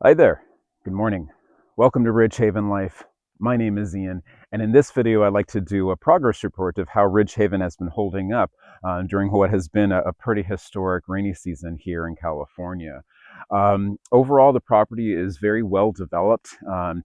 Hi there. Good morning. Welcome to Ridge Haven Life. My name is Ian, and in this video, I'd like to do a progress report of how Ridge Haven has been holding up during what has been a pretty historic rainy season here in California. Overall, the property is very well developed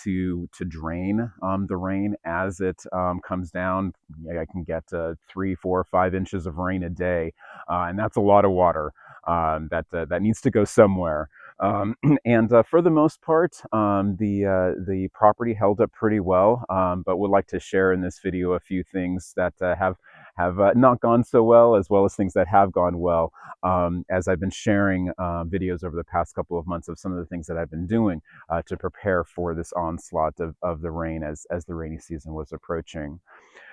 to drain the rain as it comes down. I can get 3, 4, 5 inches of rain a day, and that's a lot of water that needs to go somewhere. And for the most part, the property held up pretty well. But would like to share in this video a few things that have not gone so well as things that have gone well. As I've been sharing videos over the past couple of months of some of the things that I've been doing to prepare for this onslaught of the rain as the rainy season was approaching.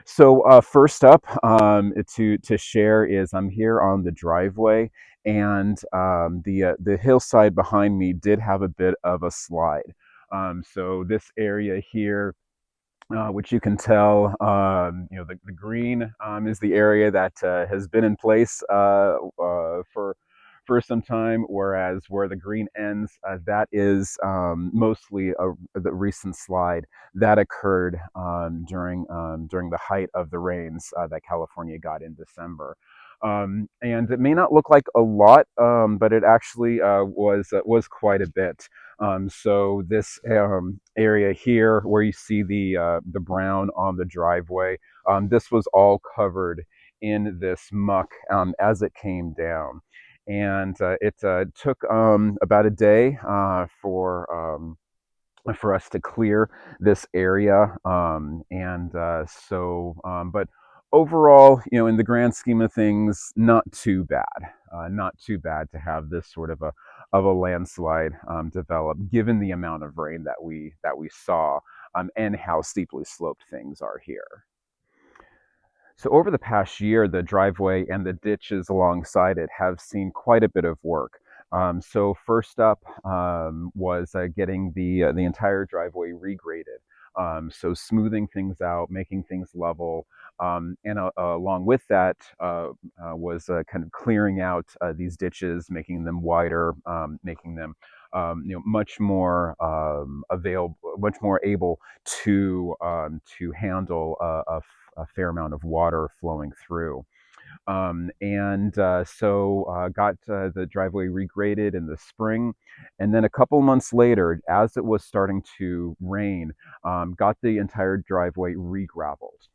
So first up to share is I'm here on the driveway, and the hillside behind me did have a bit of a slide. So this area here, which you can tell, the green is the area that has been in place for some time, whereas where the green ends, that is mostly the recent slide that occurred during the height of the rains that California got in December. And it may not look like a lot, but it actually was quite a bit. So this area here, where you see the brown on the driveway, this was all covered in this muck as it came down, and it took about a day for us to clear this area, but overall, in the grand scheme of things, not too bad. Not too bad to have this sort of a landslide develop, given the amount of rain that we saw, and how steeply sloped things are here. So over the past year, the driveway and the ditches alongside it have seen quite a bit of work. So first up was getting the entire driveway regraded. So smoothing things out, making things level, and along with that was kind of clearing out these ditches, making them wider, making them much more available, much more able to handle a fair amount of water flowing through. And so got the driveway regraded in the spring. And then a couple months later, as it was starting to rain, got the entire driveway re-graveled.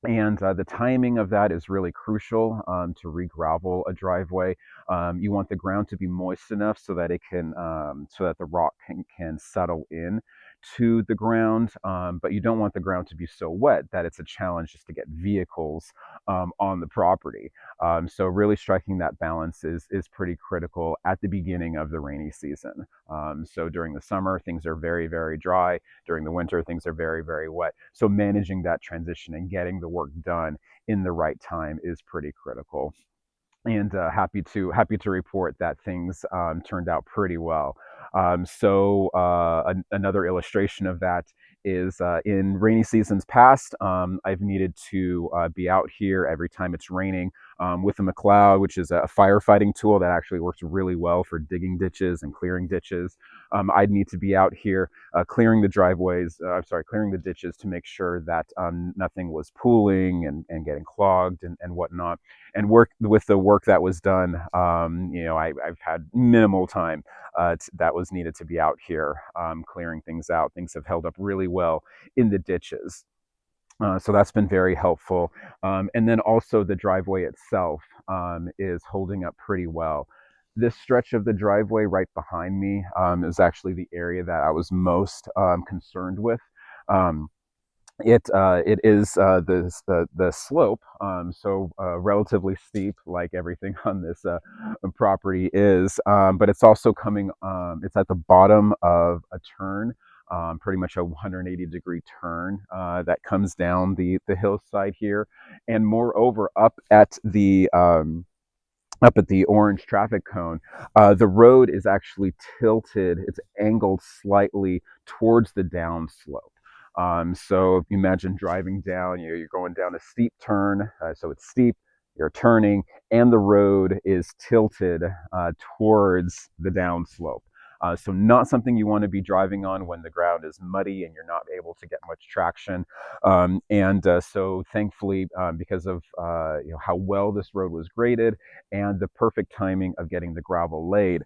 And the timing of that is really crucial to re-gravel a driveway. You want the ground to be moist enough so that so that the rock can settle in to the ground, but you don't want the ground to be so wet that it's a challenge just to get vehicles on the property. So really striking that balance is pretty critical at the beginning of the rainy season. So during the summer, things are very, very dry. During the winter, things are very, very wet. So managing that transition and getting the work done in the right time is pretty critical. And happy to report that things turned out pretty well. Another illustration of that is in rainy seasons past, I've needed to be out here every time it's raining with a McLeod, which is a firefighting tool that actually works really well for digging ditches and clearing ditches. I'd need to be out here clearing the driveways, clearing the ditches to make sure that nothing was pooling and getting clogged and whatnot. And work with the work that was done, I've had minimal time that was needed to be out here clearing things out. Things have held up really well in the ditches. So that's been very helpful. And then also the driveway itself is holding up pretty well. This stretch of the driveway right behind me is actually the area that I was most concerned with. Um, it is the slope, so relatively steep, like everything on this property is, but it's also coming. It's at the bottom of a turn, pretty much a 180-degree turn that comes down the hillside here, and moreover, up at the orange traffic cone, the road is actually tilted. It's angled slightly towards the downslope. So if you imagine driving down, you're going down a steep turn, so it's steep, you're turning, and the road is tilted towards the downslope. So not something you want to be driving on when the ground is muddy and you're not able to get much traction. So thankfully, because of how well this road was graded and the perfect timing of getting the gravel laid,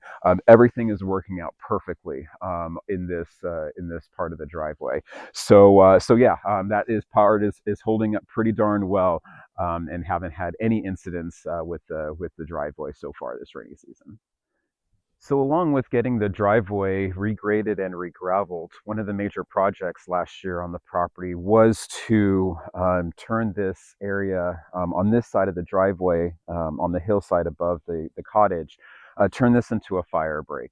everything is working out perfectly in this part of the driveway. So yeah, that is part is holding up pretty darn well, and haven't had any incidents with the driveway so far this rainy season. So along with getting the driveway regraded and regraveled, one of the major projects last year on the property was to turn this area on this side of the driveway, on the hillside above the cottage, turn this into a fire break.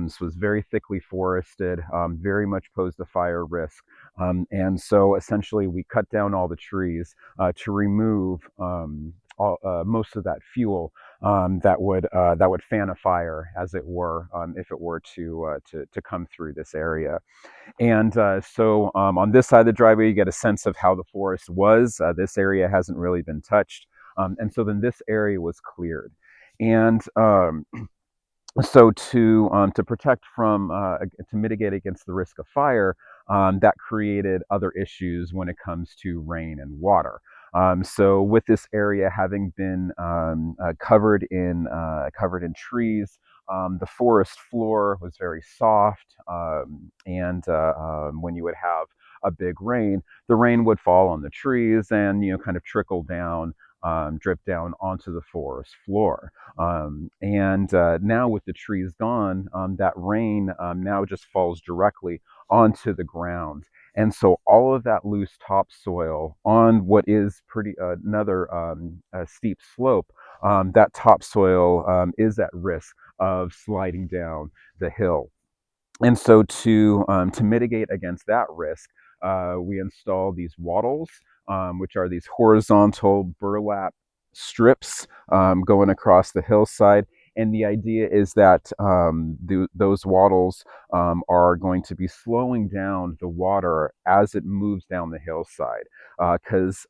This was very thickly forested, very much posed a fire risk. And so essentially we cut down all the trees to remove most of that fuel that would fan a fire, as it were, if it were to come through this area. And on this side of the driveway, you get a sense of how the forest was. This area hasn't really been touched, and so then this area was cleared. And so to protect from to mitigate against the risk of fire, that created other issues when it comes to rain and water. So with this area having been covered in trees, the forest floor was very soft, and when you would have a big rain, the rain would fall on the trees and kind of trickle down, drip down onto the forest floor. And now with the trees gone, that rain now just falls directly onto the ground. And so all of that loose topsoil on what is pretty another steep slope, that topsoil is at risk of sliding down the hill. And so to mitigate against that risk, we install these wattles, which are these horizontal burlap strips going across the hillside. And the idea is that those wattles are going to be slowing down the water as it moves down the hillside. Because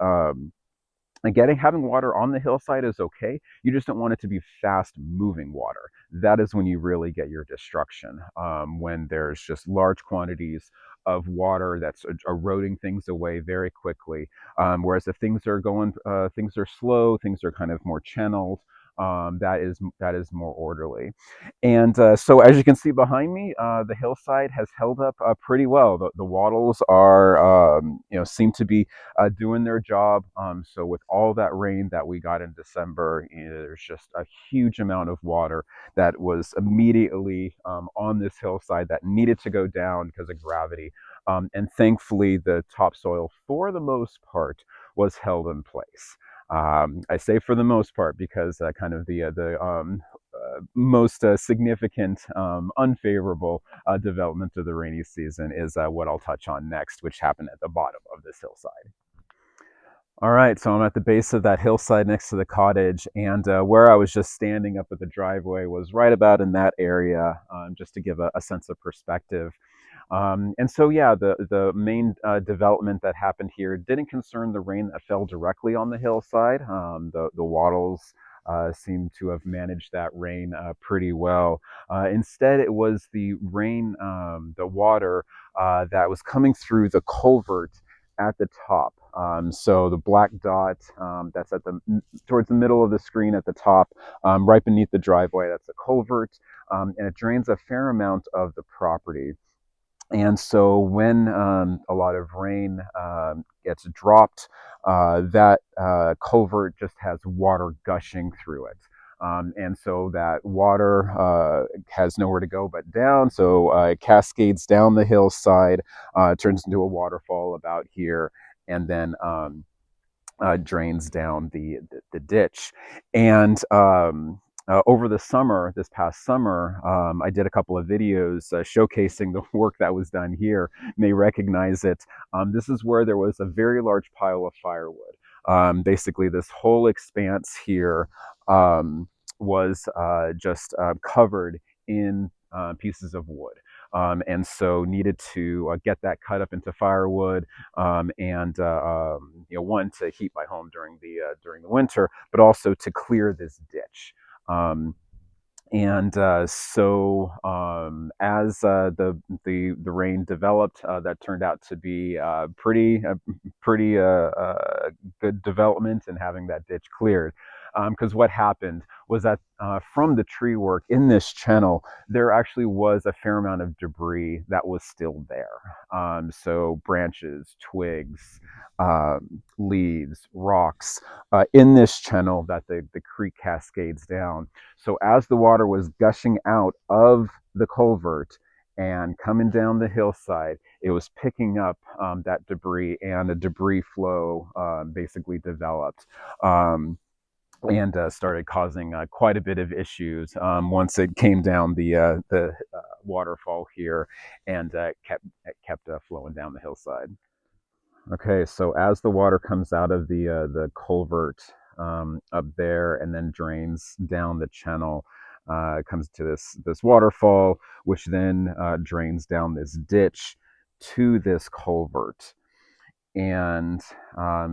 and having water on the hillside is okay. You just don't want it to be fast moving water. That is when you really get your destruction. When there's just large quantities of water that's eroding things away very quickly. Whereas if things are slow, things are kind of more channeled. That is more orderly. And so as you can see behind me, the hillside has held up pretty well. The wattles are, seem to be doing their job. So with all that rain that we got in December, there's just a huge amount of water that was immediately on this hillside that needed to go down because of gravity. And thankfully, the topsoil, for the most part, was held in place. I say for the most part because kind of the most significant unfavorable development of the rainy season is what I'll touch on next, which happened at the bottom of this hillside. All right, so I'm at the base of that hillside next to the cottage, and where I was just standing up at the driveway was right about in that area, just to give a sense of perspective. And so, yeah, the main development that happened here didn't concern the rain that fell directly on the hillside. The wattles seem to have managed that rain pretty well. Instead, it was the rain, the water that was coming through the culvert at the top. So the black dot that's at the towards the middle of the screen at the top, right beneath the driveway, that's a culvert, and it drains a fair amount of the property. And so when a lot of rain gets dropped, that culvert just has water gushing through it. And so that water has nowhere to go but down. So it cascades down the hillside, turns into a waterfall about here, and then drains down the ditch. And over the summer, this past summer, I did a couple of videos showcasing the work that was done here. You may recognize it. This is where there was a very large pile of firewood. Basically, this whole expanse here was just covered in pieces of wood. And so needed to get that cut up into firewood, and one, to heat my home during the winter, but also to clear this ditch. Um, And as the rain developed, that turned out to be pretty good development in having that ditch cleared. Because what happened was that from the tree work in this channel, there actually was a fair amount of debris that was still there. So branches, twigs, leaves, rocks in this channel that the creek cascades down. So as the water was gushing out of the culvert and coming down the hillside, it was picking up that debris, and a debris flow basically developed. And started causing quite a bit of issues once it came down the waterfall here, and kept flowing down the hillside. Okay, so as the water comes out of the culvert up there and then drains down the channel, it comes to this waterfall, which then drains down this ditch to this culvert. And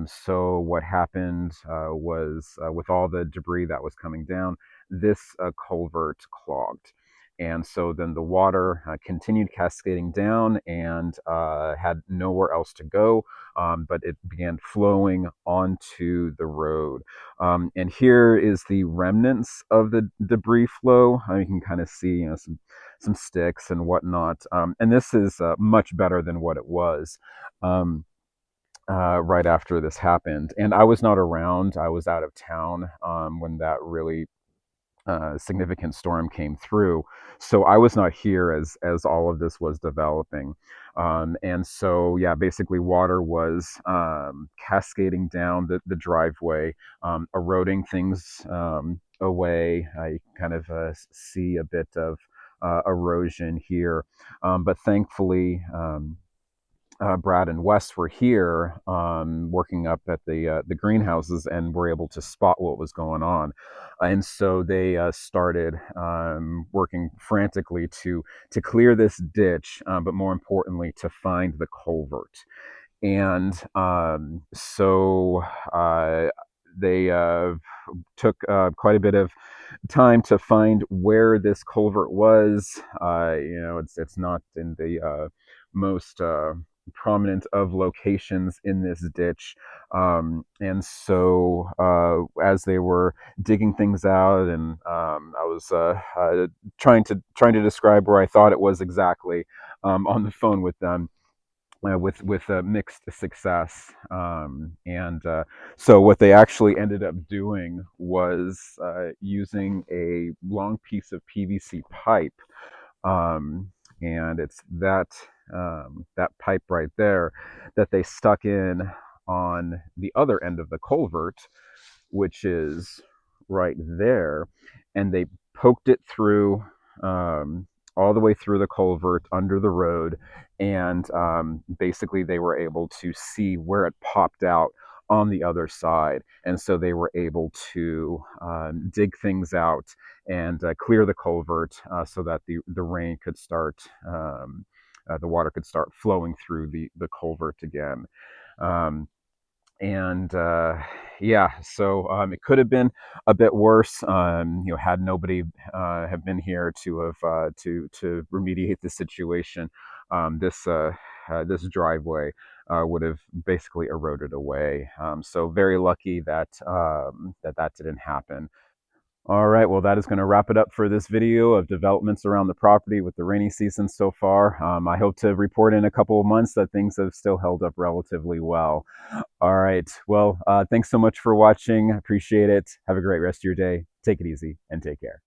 so what happened was, with all the debris that was coming down, this culvert clogged. And so then the water continued cascading down and had nowhere else to go, but it began flowing onto the road. And here is the remnants of the debris flow. You can kind of see, some sticks and whatnot. And this is much better than what it was. Right after this happened. And I was not around. I was out of town when that really significant storm came through. So I was not here as all of this was developing. And so, yeah, basically water was cascading down the driveway, eroding things away. I kind of see a bit of erosion here. But thankfully, Brad and Wes were here working up at the greenhouses, and were able to spot what was going on, and so they started working frantically to clear this ditch, but more importantly to find the culvert. And so they took quite a bit of time to find where this culvert was. It's not in the most prominent of locations in this ditch, and so as they were digging things out, and I was trying to describe where I thought it was exactly on the phone with them. With mixed success, and so what they actually ended up doing was using a long piece of PVC pipe, um, and it's that pipe right there that they stuck in on the other end of the culvert, which is right there, and they poked it through, all the way through the culvert under the road, and basically they were able to see where it popped out on the other side, and so they were able to dig things out and clear the culvert, so that the rain could start, the water could start flowing through the culvert again. Um, and yeah, so it could have been a bit worse, had nobody have been here to have to remediate the situation. This driveway would have basically eroded away. So very lucky that that didn't happen. All right, well, that is going to wrap it up for this video of developments around the property with the rainy season so far. I hope to report in a couple of months that things have still held up relatively well. All right, well, thanks so much for watching. Appreciate it. Have a great rest of your day. Take it easy and take care.